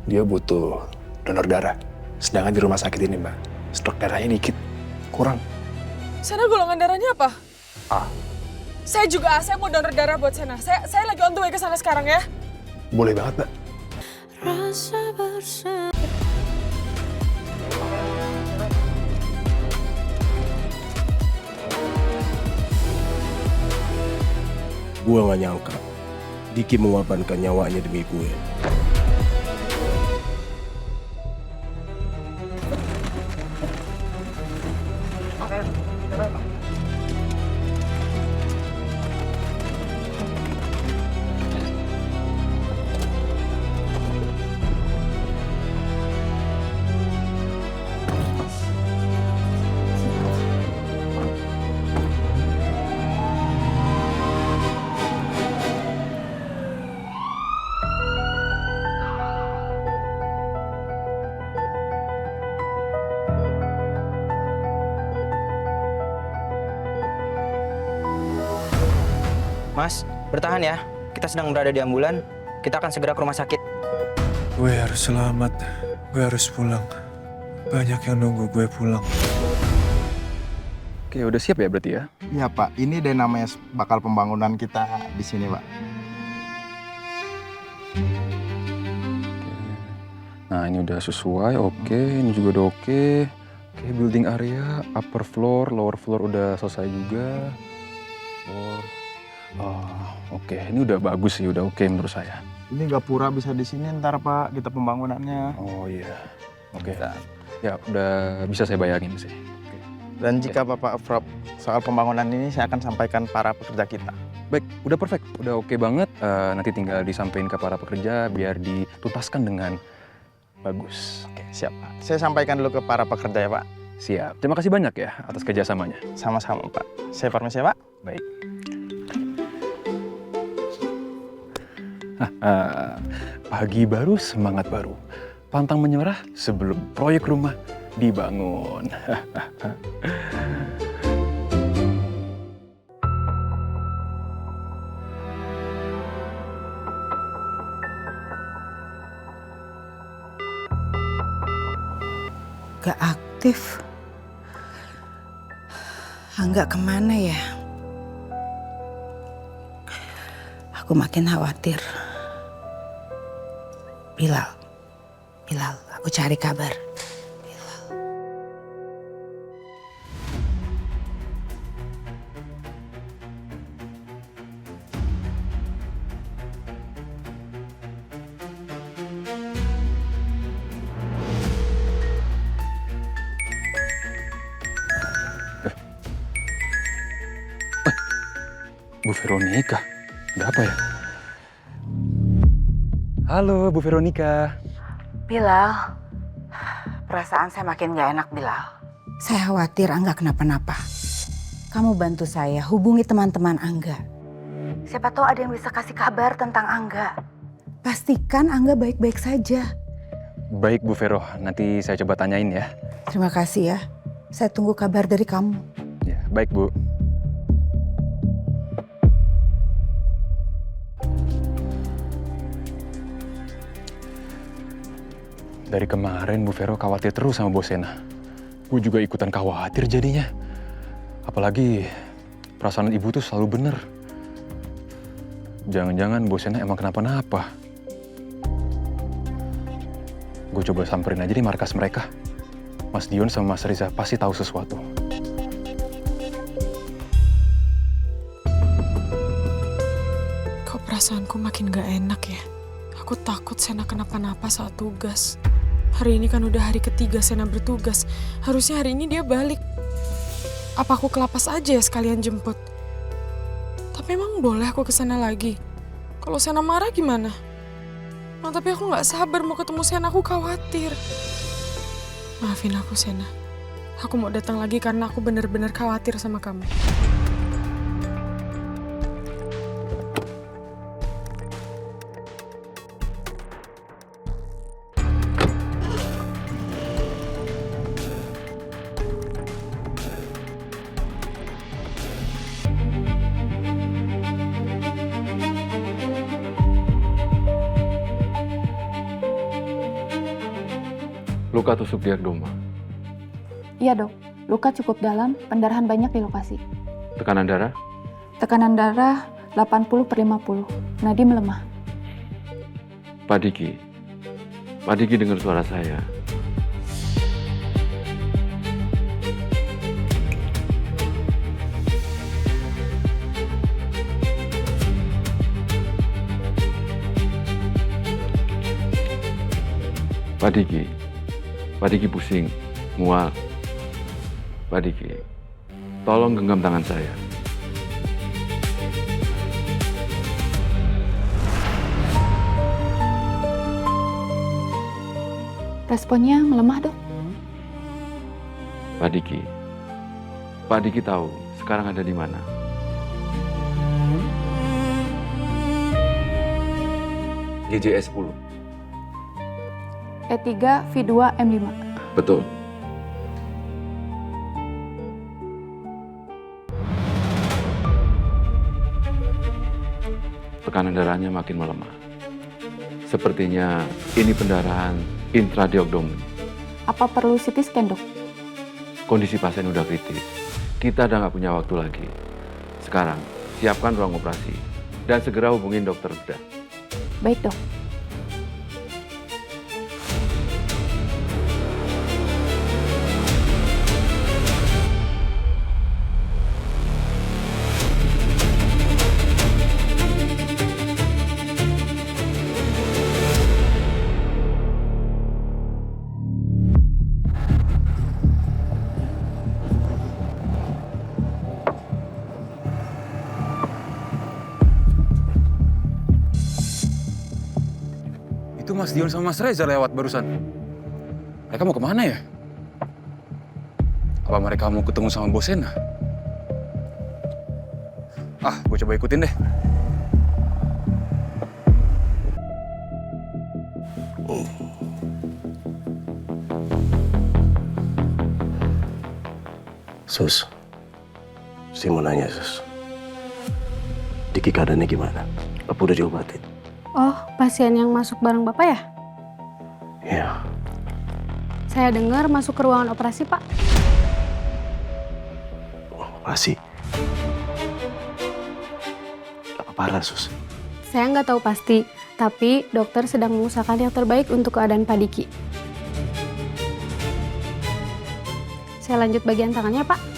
Dia butuh donor darah. Sedangkan di rumah sakit ini, Mbak, stok darahnya dikit. Kurang. Sena golongan darahnya apa? A. Saya juga A, saya mau donor darah buat Sena. Saya lagi on the way ke sana sekarang ya. Boleh banget, Mbak. Rasa bersama. Gue gak nyangka Diki mengorbankan nyawanya demi gue. Mas, bertahan ya. Kita sedang berada di ambulan. Kita akan segera ke rumah sakit. Gue harus selamat. Gue harus pulang. Banyak yang nunggu gue pulang. Oke, udah siap ya berarti ya? Iya Pak, ini deh namanya bakal pembangunan kita di sini Pak. Nah, ini udah sesuai, oke. Ini juga udah oke. Oke, building area, upper floor, lower floor udah selesai juga. Floor. Oh, oke. Ini udah bagus sih, udah oke menurut saya. Ini gapura bisa di sini ntar Pak, kita pembangunannya. Oh iya, oke. Ya, udah bisa saya bayangin sih. Oke. Dan jika Bapak approve soal pembangunan ini, saya akan sampaikan para pekerja kita. Baik, udah perfect, udah oke banget. Nanti tinggal disampaikan ke para pekerja biar dituntaskan dengan bagus. Oke, siap Pak. Saya sampaikan dulu ke para pekerja ya Pak. Siap. Terima kasih banyak ya atas kerjasamanya. Sama-sama Pak. Saya permisi ya Pak. Baik. Pagi baru, semangat baru. Pantang menyerah sebelum proyek rumah dibangun. Gak aktif. Angga kemana ya? Aku makin khawatir. Bilal, aku cari kabar. Bilal. Bu Veronica, ada apa ya? Halo, Bu Veronica. Bilal, perasaan saya makin gak enak, Bilal. Saya khawatir Angga kenapa-napa. Kamu bantu saya hubungi teman-teman Angga. Siapa tahu ada yang bisa kasih kabar tentang Angga. Pastikan Angga baik-baik saja. Baik Bu Vero, nanti saya coba tanyain ya. Terima kasih ya. Saya tunggu kabar dari kamu. Ya, baik Bu. Dari kemarin Bu Vero khawatir terus sama Bos Sena. Gue juga ikutan khawatir jadinya. Apalagi perasaan ibu tuh selalu bener. Jangan-jangan Bos Sena emang kenapa-napa. Gue coba samperin aja di markas mereka. Mas Dion sama Mas Riza pasti tahu sesuatu. Kok perasaanku makin gak enak ya? Aku takut Sena kenapa-napa saat tugas. Hari ini kan udah hari ketiga Sena bertugas. Harusnya hari ini dia balik. Apa aku ke lapas aja ya sekalian jemput? Tapi emang boleh aku kesana lagi? Kalau Sena marah gimana? Nah, tapi aku gak sabar mau ketemu Sena, aku khawatir. Maafin aku Sena. Aku mau datang lagi karena aku benar-benar khawatir sama kamu. Luka tusuk diagdoma. Iya dok, luka cukup dalam, pendarahan banyak di lokasi. Tekanan darah? Tekanan darah 80/50, nadi melemah. Pak Diki dengar suara saya. Pak Diki pusing, mual. Pak Diki, tolong genggam tangan saya. Responnya melemah dok. Pak Diki tahu sekarang ada di mana. GJS 10. E3 V2 M5. Betul. Tekanan darahnya makin melemah. Sepertinya ini pendarahan intradiagdoma. Apa perlu CT scan dok? Kondisi pasien udah kritis. Kita udah nggak punya waktu lagi. Sekarang, siapkan ruang operasi dan segera hubungin dokter bedah. Baik dok. Itu Mas Dion sama Mas Reza lewat barusan. Mereka mau kemana ya? Apa mereka mau ketemu sama Bos Sena? Gue coba ikutin deh. Sus, saya mau nanya Sus. Diki keadaannya gimana? Apa udah diobatin? Oh, pasien yang masuk bareng Bapak ya? Iya. Saya dengar masuk ke ruangan operasi, Pak. Operasi? Apa parah, Sus? Saya nggak tahu pasti, tapi dokter sedang mengusahakan yang terbaik untuk keadaan Pak Diki. Saya lanjut bagian tangannya, Pak.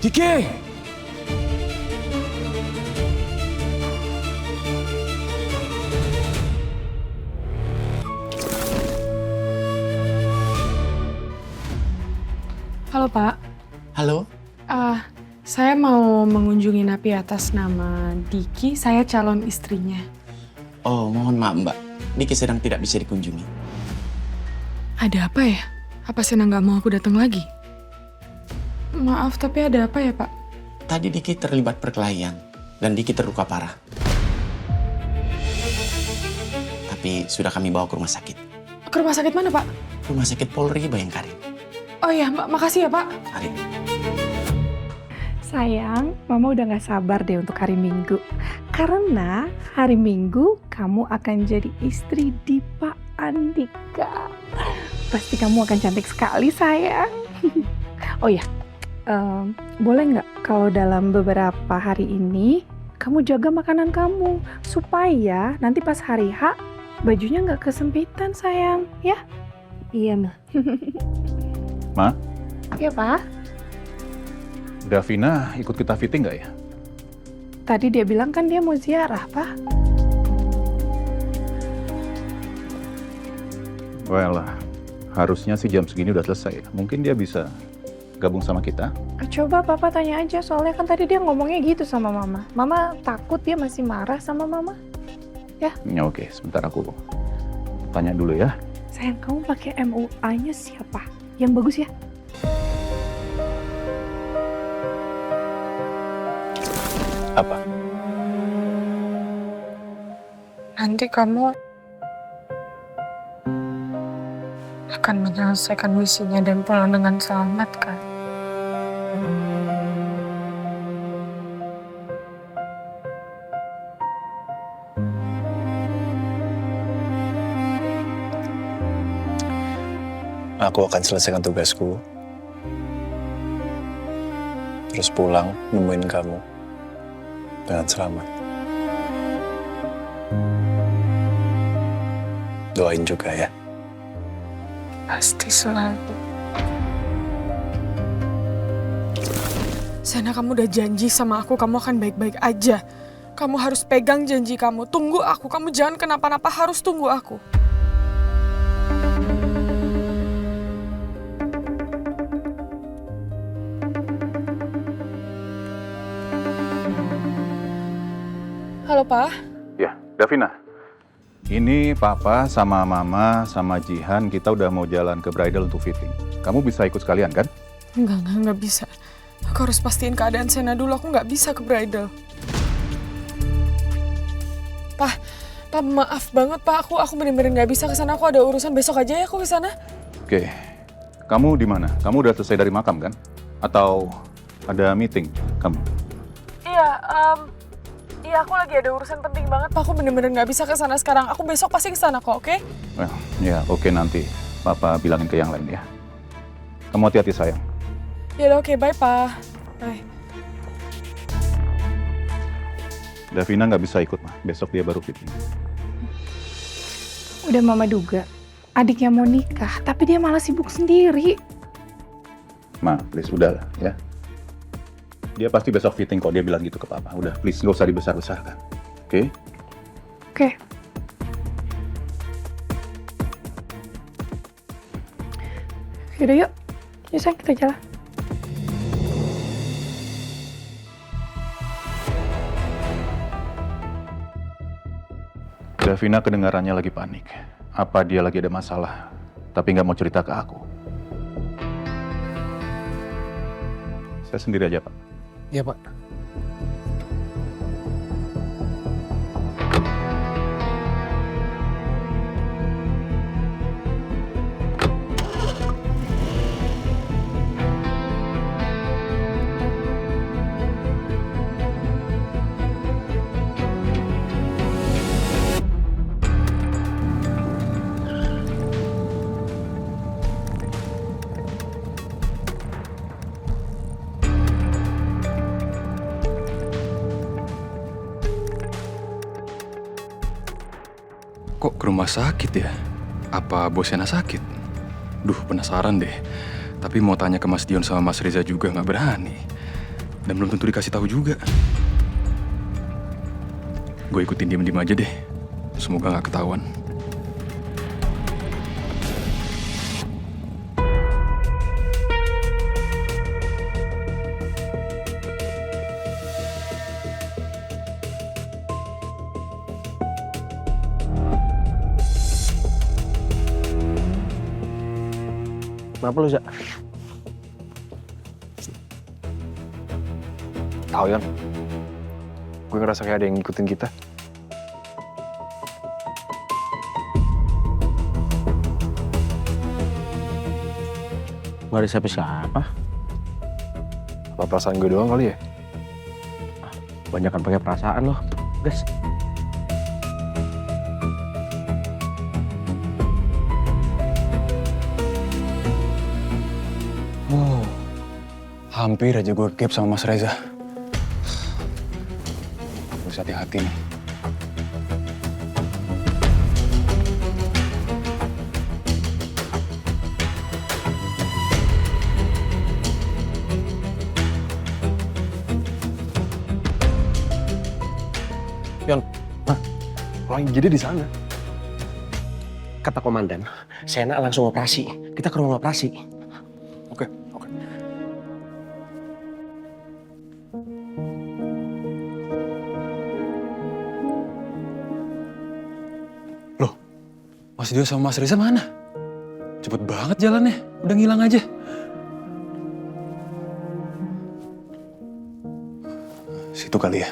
Diki! Halo Pak. Halo? Saya mau mengunjungi Napi atas nama Diki, saya calon istrinya. Oh, mohon maaf Mbak. Diki sedang tidak bisa dikunjungi. Ada apa ya? Apa Sena nggak mau aku datang lagi? Maaf, tapi ada apa ya Pak? Tadi Diki terlibat perkelahian dan Diki terluka parah. Tapi sudah kami bawa ke rumah sakit. Ke rumah sakit mana Pak? Rumah sakit Polri Bayangkari. Oh iya, makasih ya Pak. Mari. Sayang, Mama udah gak sabar deh untuk hari Minggu. Karena hari Minggu kamu akan jadi istri di Pak Andika. Pasti kamu akan cantik sekali sayang. Oh ya, boleh gak kalau dalam beberapa hari ini kamu jaga makanan kamu. Supaya nanti pas hari H bajunya gak kesempitan sayang, ya? Iya, Ma. Ma? Iya, Pak. Davina ikut kita fitting nggak ya? Tadi dia bilang kan dia mau ziarah, Pak. Well, harusnya sih jam segini udah selesai. Mungkin dia bisa gabung sama kita. Coba Papa tanya aja, soalnya kan tadi dia ngomongnya gitu sama Mama. Mama takut dia masih marah sama Mama. Ya? Ya oke, sebentar aku tanya dulu ya. Sayang, kamu pakai MUA-nya siapa? Yang bagus ya? Apa? Nanti kamu akan menyelesaikan misinya dan pulang dengan selamat kan? Aku akan selesaikan tugasku. Terus pulang nemuin kamu dengan selamat. Doain juga ya. Pasti selalu. Sena, kamu udah janji sama aku kamu akan baik-baik aja. Kamu harus pegang janji kamu. Tunggu aku, kamu jangan kenapa-napa, harus tunggu aku. Halo, Pak. Ya, Davina. Ini Papa sama Mama sama Jihan kita udah mau jalan ke bridal untuk fitting. Kamu bisa ikut sekalian kan? Enggak bisa. Aku harus pastiin keadaan Sena dulu, aku nggak bisa ke bridal. Pak, maaf banget Pak, aku bener-bener nggak bisa ke sana, aku ada urusan, besok aja ya aku ke sana. Oke. Kamu di mana? Kamu udah selesai dari makam kan? Atau ada meeting kamu? Iya, aku lagi ada urusan penting banget Pak, aku bener-bener nggak bisa ke sana sekarang. Aku besok pasti ke sana kok, oke? Well, ya, oke nanti Papa bilangin ke yang lain ya. Kamu hati-hati sayang. Ya udah, oke, bye Pak. Bye. Davina nggak bisa ikut, mah. Besok dia baru fitting. Udah Mama duga, adiknya mau nikah, tapi dia malah sibuk sendiri. Ma, please, udah lah ya. Dia pasti besok fitting kok, dia bilang gitu ke Papa. Udah, please, nggak usah dibesar-besarkan. Oke? Oke. Yaudah yuk, sayang kita jalan. Davina kedengarannya lagi panik. Apa dia lagi ada masalah, tapi nggak mau cerita ke aku. Saya sendiri aja, Pak. Iya, Pak. Kok ke rumah sakit ya? Apa bos Sena sakit? Duh, penasaran deh. Tapi mau tanya ke Mas Dion sama Mas Reza juga nggak berani. Dan belum tentu dikasih tahu juga. Gue ikutin diem-diem aja deh. Semoga nggak ketahuan. Kenapa lu, Za? Tahu, Yon. Gue ngerasa kayak ada yang ngikutin kita. Gak ada siapa-siapa. Apa perasaan gue doang kali ya? Banyakan pakai perasaan loh, guys. Hampir aja gue gap sama Mas Reza. Harus hati-hati nih. Yon, orang jadi di sana. Kata komandan, Sena langsung operasi. Kita ke ruang operasi. Oke. Mas Dio sama Mas Reza mana? Cepet banget jalannya, udah ngilang aja. Situ kali ya.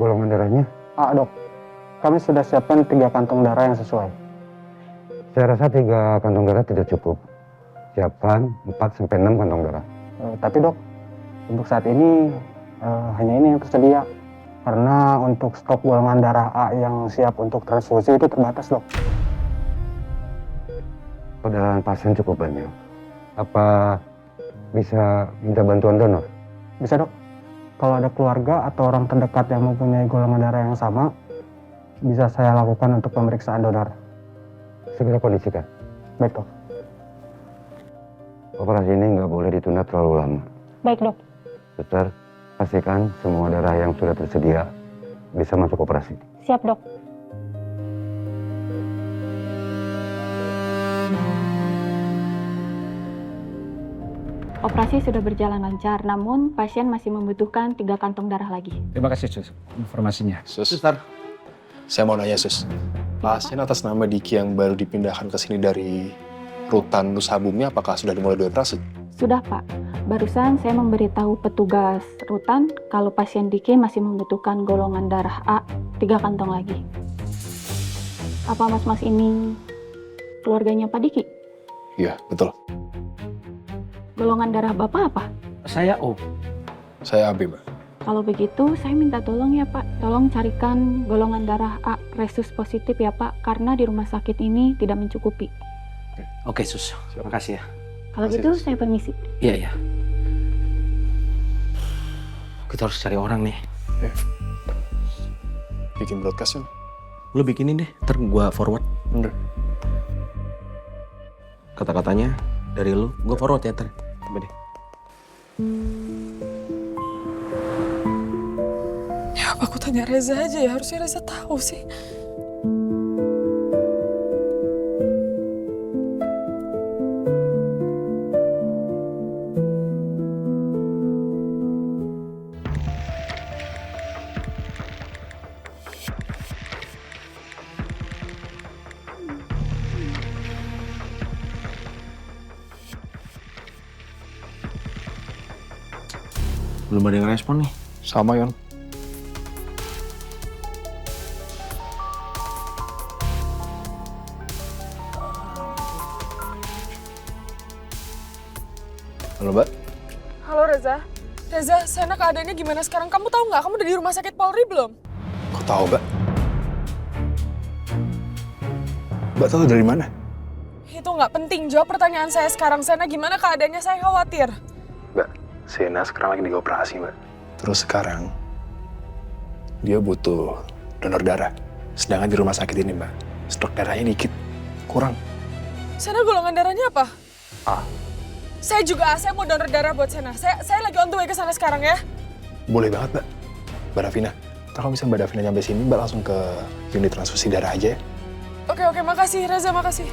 Golongan darahnya? A, dok. Kami sudah siapkan 3 kantong darah yang sesuai. Saya rasa 3 kantong darah tidak cukup. Siapkan 4-6 kantong darah. Tapi dok, untuk saat ini hanya ini yang tersedia. Karena untuk stok golongan darah A yang siap untuk transfusi itu terbatas, dok. Perdarahan pasien cukup banyak. Apa bisa minta bantuan donor? Bisa, dok. Kalau ada keluarga atau orang terdekat yang mempunyai golongan darah yang sama, bisa saya lakukan untuk pemeriksaan donor. Segera kondisikan. Baik, dok. Operasi ini nggak boleh ditunda terlalu lama. Baik, dok. Dokter, pastikan semua darah yang sudah tersedia bisa masuk operasi. Siap, dok. Operasi sudah berjalan lancar, namun pasien masih membutuhkan 3 kantong darah lagi. Terima kasih, Sus. Informasinya. Sus. Saya mau nanya, Sus. Pasien atas nama Diki yang baru dipindahkan ke sini dari rutan Nusa Bumi, apakah sudah dimulai dioperasi? Sudah, Pak. Barusan saya memberitahu petugas rutan kalau pasien Diki masih membutuhkan golongan darah A 3 kantong lagi. Apa mas-mas ini keluarganya Pak Diki? Iya, betul. Golongan darah Bapak apa? Saya O. Saya AB, Mbak. Kalau begitu, saya minta tolong ya Pak. Tolong carikan golongan darah A resus positif ya Pak, karena di rumah sakit ini tidak mencukupi. Oke, Sus. Terima kasih ya. Kalau gitu, saya permisi. Iya, iya. Kita harus cari orang nih. Bikin broadcast yuk. Lu bikinin deh, ntar gua forward. Bener. Kata-katanya dari lu, gua forward ya ntar. Coba deh. Ya apa aku tanya Reza aja ya, harusnya Reza tahu sih. Belum ada yang respon nih. Sama, Yon. Halo, Mbak. Halo Reza. Reza, Sena keadaannya gimana sekarang? Kamu tahu nggak? Kamu udah di rumah sakit Polri belum? Kok tahu, Mbak? Mbak tahu dari mana? Itu nggak penting. Jawab pertanyaan saya sekarang. Sena gimana keadaannya? Saya khawatir. Mbak, Sena sekarang lagi dioperasi, Mbak. Terus sekarang, dia butuh donor darah. Sedangkan di rumah sakit ini, Mbak, stok darahnya dikit. Kurang. Sena golongan darahnya apa? A. Saya juga A. Saya mau donor darah buat Sena. Saya lagi on the way ke sana sekarang ya. Boleh banget, Mbak. Mbak Davina. Ntar kalau misalnya Mbak Davina nyampe sini, Mbak langsung ke unit transfusi darah aja ya. Oke, makasih Reza, makasih.